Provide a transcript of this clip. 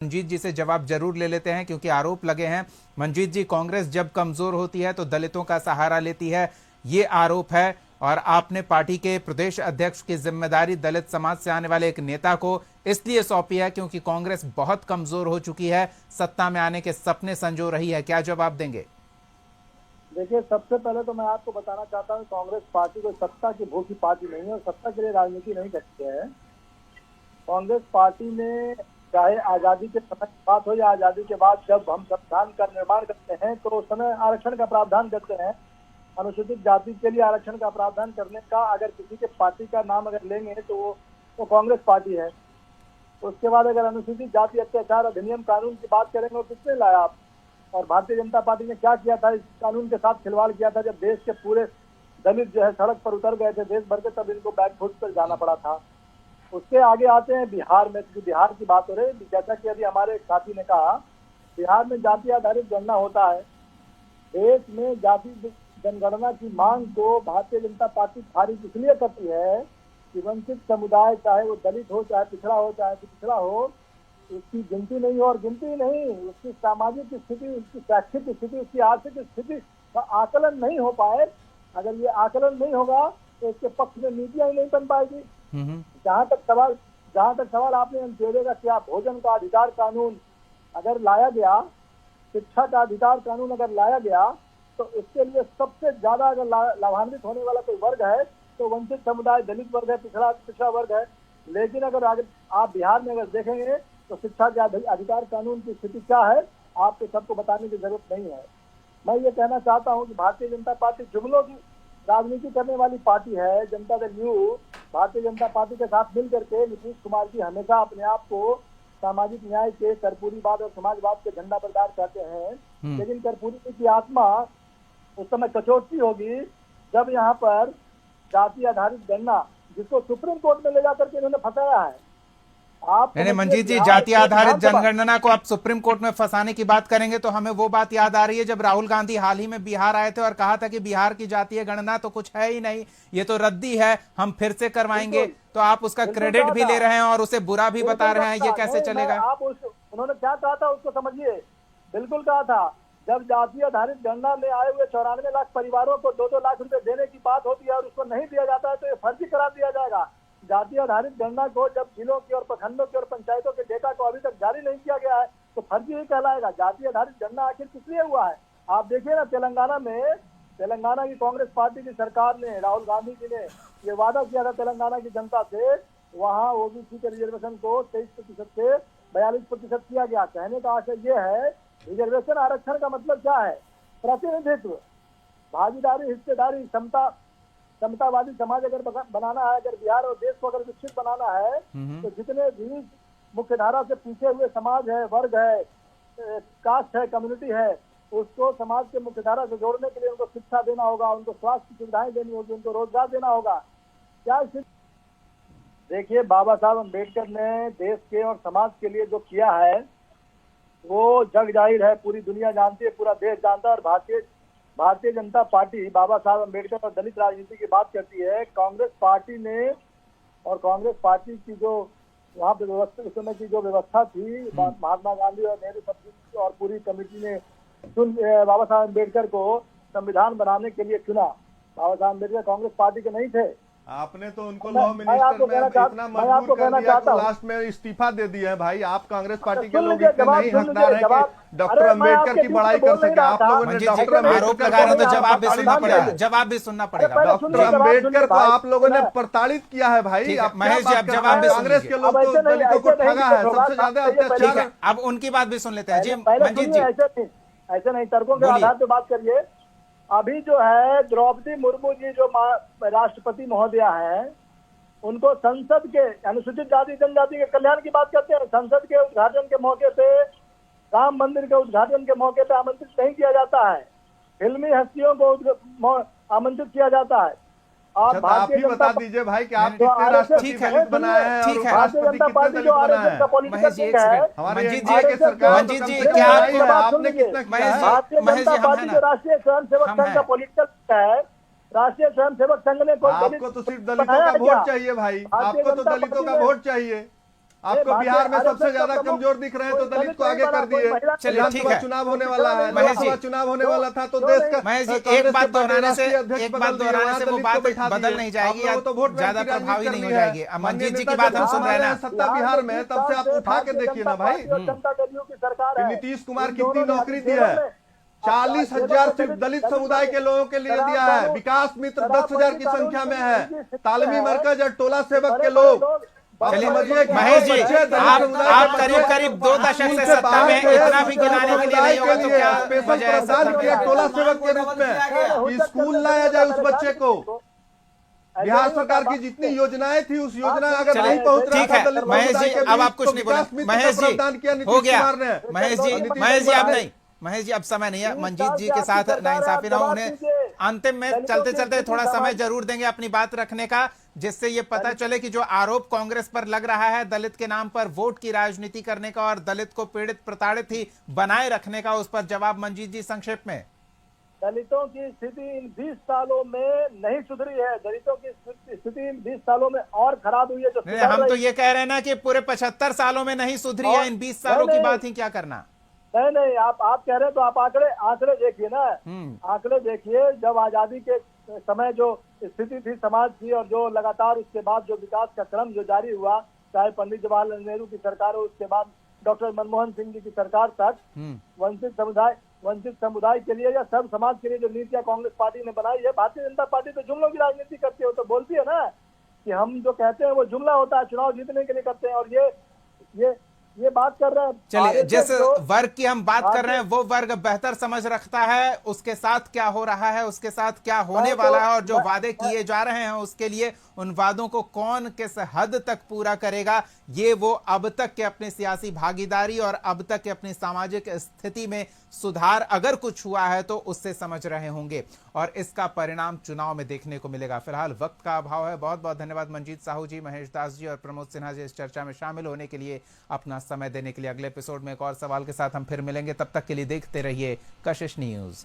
मंजीत जी से जवाब जरूर ले लेते हैं क्योंकि आरोप लगे हैं। मंजीत जी, कांग्रेस जब कमजोर होती है तो दलितों का सहारा लेती है, ये आरोप है। और आपने पार्टी के प्रदेश अध्यक्ष की जिम्मेदारी दलित समाज से आने वाले एक नेता को इसलिए सौंपी है क्योंकि कांग्रेस बहुत कमजोर हो चुकी है, सत्ता में आने के सपने संजो रही है। क्या जवाब देंगे? देखिए, सबसे पहले तो मैं आपको बताना चाहता हूँ कांग्रेस पार्टी कोई सत्ता की भूखी पार्टी नहीं है और सत्ता के लिए राजनीति नहीं करती है। कांग्रेस पार्टी ने चाहे आजादी के समय की बात हो या आजादी के बाद जब हम संविधान का निर्माण करते हैं तो उस समय आरक्षण का प्रावधान करते हैं। अनुसूचित जाति के लिए आरक्षण का प्रावधान करने का अगर किसी के पार्टी का नाम अगर लेंगे तो वो कांग्रेस पार्टी है। उसके बाद अगर अनुसूचित जाति अत्याचार अधिनियम कानून की बात करेंगे तो किसने लाया आप? और भारतीय जनता पार्टी ने क्या किया था? इस कानून के साथ खिलवाड़ किया था। जब देश के पूरे दलित जो है सड़क पर उतर गए थे देश भर के, तब इनको बैकफुट पर जाना पड़ा था। उसके आगे आते हैं बिहार में, क्योंकि बिहार की बात हो रही है। जैसा कि अभी हमारे एक साथी ने कहा, बिहार में जाति आधारित गणना होता है। देश में जाति जनगणना की मांग को भारतीय जनता पार्टी खारिज इसलिए करती है कि वंचित समुदाय, चाहे वो दलित हो, चाहे पिछड़ा हो, चाहे पिछड़ा हो, उसकी गिनती नहीं हो। और गिनती नहीं, उसकी सामाजिक स्थिति, उसकी शैक्षिक स्थिति, उसकी आर्थिक स्थिति का आकलन नहीं हो पाए। अगर ये आकलन नहीं होगा तो इसके पक्ष में नीतियां ही नहीं बन पाएगी। जहाँ तक सवाल आपने अंत्योदय का किया, भोजन का अधिकार कानून अगर लाया गया, शिक्षा का अधिकार कानून अगर लाया गया, तो इसके लिए सबसे ज्यादा अगर लाभान्वित होने वाला कोई वर्ग है तो वंचित समुदाय, दलित वर्ग है, पिछड़ा वर्ग है। लेकिन अगर आप बिहार में अगर देखेंगे तो शिक्षा के अधिकार कानून की स्थिति क्या है, आपको सबको बताने की जरूरत नहीं है। मैं ये कहना चाहता हूँ कि भारतीय जनता पार्टी जुमलों की राजनीति करने वाली पार्टी है। जनता दल यू भारतीय जनता पार्टी के साथ मिल करके नीतीश कुमार जी हमेशा अपने आप को सामाजिक न्याय के, कर्पूरीवाद और समाजवाद के झंडा बरदार करते हैं। लेकिन कर्पूरी की आत्मा उस समय कचोटती होगी जब यहाँ पर जाति आधारित गणना, जिसको सुप्रीम कोर्ट में ले जाकर के इन्होंने फंसाया है। आप नहीं मंजीत जी, जाति आधारित जनगणना को आप सुप्रीम कोर्ट में फंसाने की बात करेंगे तो हमें वो बात याद आ रही है जब राहुल गांधी हाल ही में बिहार आए थे और कहा था कि बिहार की जातीय गणना तो कुछ है ही नहीं, ये तो रद्दी है, हम फिर से करवाएंगे। तो आप उसका क्रेडिट भी ले रहे हैं और उसे बुरा भी बता रहे हैं, ये कैसे चलेगा? उन्होंने क्या कहा था उसको समझिए। बिल्कुल कहा था, जब जातीय आधारित गणना में आए हुए 94 लाख परिवारों को 2-2 लाख रुपए देने की बात होती है और उसको नहीं दिया जाता है तो ये फर्जी करार दिया जाएगा। जातीय आधारित गणना को जब जिलों की और प्रखंडों की और पंचायतों के डेटा को अभी तक जारी नहीं किया गया है तो फर्जी ही कहलाएगा। जातीय आधारित गणना आखिर किस लिए हुआ है? आप देखिए ना, तेलंगाना की कांग्रेस पार्टी की सरकार ने, राहुल गांधी जी ने ये वादा किया था तेलंगाना की जनता से, वहाँ ओबीसी के रिजर्वेशन को 23% से 42% किया गया। कहने का आशय ये है, रिजर्वेशन आरक्षण का मतलब क्या है? प्रतिनिधित्व, भागीदारी, हिस्सेदारी, समतावादी समाज अगर बनाना है, अगर बिहार और देश को अगर विकसित बनाना है तो जितने भी मुख्य धारा से पीछे हुए समाज है, वर्ग है, कास्ट है, कम्युनिटी है, उसको समाज के मुख्य धारा से जोड़ने के लिए उनको शिक्षा देना होगा, उनको स्वास्थ्य की सुविधाएं देनी होगी, उनको रोजगार देना होगा। क्या देखिए, बाबा साहब अम्बेडकर ने देश के और समाज के लिए जो किया है वो जग जाहिर है, पूरी दुनिया जानती है, पूरा देश जानता है। और भारतीय जनता पार्टी बाबा साहब अम्बेडकर और दलित राजनीति की बात करती है। कांग्रेस पार्टी ने और कांग्रेस पार्टी की जो वहाँ पे व्यवस्था, उस समय की जो व्यवस्था थी, महात्मा गांधी और नेहरू सब और पूरी कमेटी ने बाबा साहब अम्बेडकर को संविधान बनाने के लिए चुना। बाबा साहब अम्बेडकर कांग्रेस पार्टी के नहीं थे। आपने तो उनको लॉ मिनिस्टर में इतना मजबूर कर दिया कि लास्ट में इस्तीफा दे दिया है। भाई, आप कांग्रेस पार्टी के लोग इतने नहीं हकदार हैं कि डॉक्टर अम्बेडकर की बड़ाई कर सके। आप लोगों ने डॉक्टर आरोप लगा रहे तो जवाब भी सुनना पड़ेगा, जवाब भी सुनना पड़ेगा। डॉक्टर अम्बेडकर को आप लोगों ने प्रताड़ित किया है भाई। महेश जी, अब जवाब भी कांग्रेस के लोग तो दलितों को ठगा है, सबसे ज्यादा अत्याचार। अब उनकी बात भी सुन लेते हैं जी। मंजीत जी, ऐसे नहीं, तर्कों के आधार पर बात करिए। अभी जो है द्रौपदी मुर्मू जी जो राष्ट्रपति महोदया है, उनको संसद के अनुसूचित जाति जनजाति के कल्याण की बात करते हैं, संसद के उद्घाटन के मौके पे, राम मंदिर के उद्घाटन के मौके पे आमंत्रित नहीं किया जाता है। फिल्मी हस्तियों को आमंत्रित किया जाता है। आप ही बता दीजिए भाई कि आप कितने राष्ट्रपति दलित बनाए हैं और राष्ट्रपति कितने दलित बनाए हैं? हमारे एनडीए की सरकार, मंजीत जी, क्या आपने कितना किया है? भारतीय जनता पार्टी जो राष्ट्रीय स्वयंसेवक संघ का पॉलिटिकल है, राष्ट्रीय स्वयंसेवक संघ ने आपको तो सिर्फ दलितों का वोट चाहिए भाई, आपको तो दलितों का वोट चाहिए। आपको बिहार में सबसे ज्यादा कमजोर दिख रहे हैं तो दलित को आगे कर दिए। चलिए ठीक है, चुनाव होने वाला है, महेश जी, लोकसभा चुनाव होने वाला था तो देश का महेश जी एक बात दोहराने से वो बात बदल नहीं जाएगी या ज्यादा प्रभावी नहीं हो जाएगी। मंजीत जी की बात हम सुन रहे हैं ना। सत्ता बिहार में, तब से आप उठा के देखिए ना भाई, नीतीश कुमार कितनी नौकरी दी है। 40,000 सिर्फ दलित समुदाय के लोगों के लिए दिया है। विकास मित्र 10,000 की संख्या में है। तालीमी मरकज और टोला सेवक के लोग। चलिए महेश जी, आप करीब करीब 2 दशक से सत्ता में, इतना भी गिनाने के लिए नहीं होगा तो क्या वजह है? टोला सेवक के रूप में स्कूल लाया जाए उस बच्चे को। बिहार सरकार की जितनी योजनाएं थी उस योजना अगर नहीं पहुंच रहा ठीक है महेश जी, अब आप कुछ नहीं बोले। महेश जी हो गया, महेश जी आप नहीं, महेश जी अब समय नहीं है। मंजीत जी के साथ नाइंसाफी ना हो, उन्हें अंतिम में चलते चलते थोड़ा समय जरूर देंगे अपनी बात रखने का, जिससे ये पता चले कि जो आरोप कांग्रेस पर लग रहा है दलित के नाम पर वोट की राजनीति करने का और दलित को पीड़ित प्रताड़ित ही बनाए रखने का, उस पर जवाब मंजीत जी संक्षेप में। दलितों की स्थिति इन 20 सालों में नहीं सुधरी है। दलितों की स्थिति इन 20 सालों में और खराब हुई है। जो हम तो ये कह रहे हैं ना कि पूरे 75 सालों में नहीं सुधरी है, इन 20 सालों की बात ही क्या करना। नहीं, आप कह रहे हैं तो आप आंकड़े देखिए ना। आंकड़े देखिए, जब आजादी के समय जो स्थिति थी समाज की, और जो लगातार उसके बाद जो विकास का क्रम जो जारी हुआ, चाहे पंडित जवाहरलाल नेहरू की सरकार हो, उसके बाद डॉक्टर मनमोहन सिंह जी की सरकार तक, वंचित समुदाय के लिए या सब समाज के लिए जो नीतियां कांग्रेस पार्टी ने बनाई है। भारतीय जनता पार्टी तो जुमलों की राजनीति करती है, तो बोलती है ना कि हम जो कहते हैं वो जुमला होता है, चुनाव जीतने के लिए करते हैं। और ये बात कर रहे हैं। चलिए, जिस वर्ग की हम बात कर रहे हैं वो वर्ग बेहतर समझ रखता है उसके साथ क्या हो रहा है, उसके साथ क्या होने वाला है, और जो वादे किए जा रहे हैं उसके लिए उन वादों को कौन किस हद तक पूरा करेगा, ये वो अब तक के अपनी सियासी भागीदारी और अब तक के अपनी सामाजिक स्थिति में सुधार अगर कुछ हुआ है तो उससे समझ रहे होंगे, और इसका परिणाम चुनाव में देखने को मिलेगा। फिलहाल वक्त का अभाव है। बहुत बहुत धन्यवाद मंजीत साहू जी, महेश दास जी और प्रमोद सिन्हा जी इस चर्चा में शामिल होने के लिए, अपना समय देने के लिए। अगले एपिसोड में एक और सवाल के साथ हम फिर मिलेंगे। तब तक के लिए देखते रहिए कशिश न्यूज।